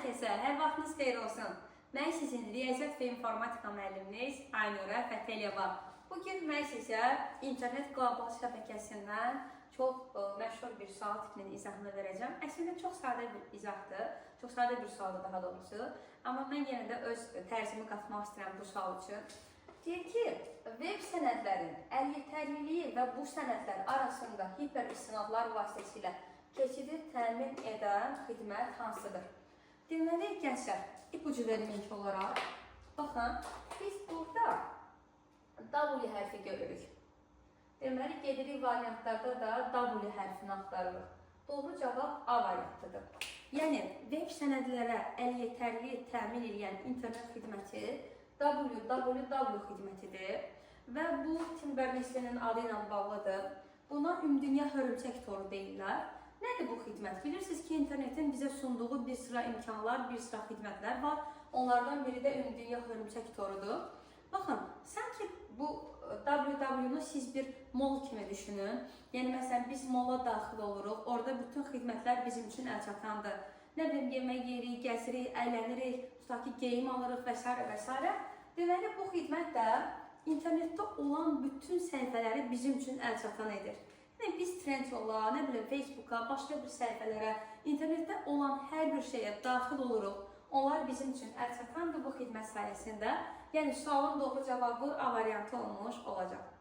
hər kəsə, hər vaxtınız xeyir olsun. Mən sizin riyaziyyat və informatika müəlliminiz Aynurə Fətəliyeva. Bugün mən sizə internet qlobal şəbəkəsindən çox məşhur bir sual tipinin izahını verəcəm. Əslində çox sadə bir izahdır, çox sadə bir sualdır daha doğrusu. Amma mən yenə də öz tərzimi qatmaq istəyirəm bu sual üçün. Deyir ki, web sənədlərin əlyeterliliyi və bu sənədlər arasında hiperistinadlar vasitəsilə keçidi təmin edən xidmət hansıdır? Deməli, gənclər, ipucu verim ilk olaraq. Baxın, biz burada W hərfi görürük. Deməli, gedirik variantlarda da W hərfini axtarırıq. Doğru cavab A variantıdır. Yəni, web sənədlərə əlyeterli təmin edən internet xidməti www xidmətidir və bu Tim Berners-Lee'nin adı ilə bağlıdır. Buna ümumdünya hörümçək toru deyirlər. Nədir bu xidmət? Bilirsiniz ki, internetin bizə sunduğu bir sıra imkanlar, bir sıra xidmətlər var. Onlardan biri də ümumdünya hörümçək torudur. Baxın, sanki bu www-nu siz bir mall kimi düşünün. Yəni, məsələn, biz malla daxil oluruq, orada bütün xidmətlər bizim üçün əlçatandır. Nə bilim, yemək yeyirik, gəzirik, əylənirik, tutaq ki, geyim alırıq və s. və s. Deməli, bu xidmət də internetdə olan bütün səhifələri bizim üçün əlçatan edir. Yəni, biz Trendyol'a, nə bilim, Facebook'a, başqa bir səhifələrə, internetdə olan hər bir şeyə daxil oluruq. Onlar bizim üçün əlçatandır bu xidmət sayəsində. Yəni, sualın doğru cavabı A variantı olmuş olacaq.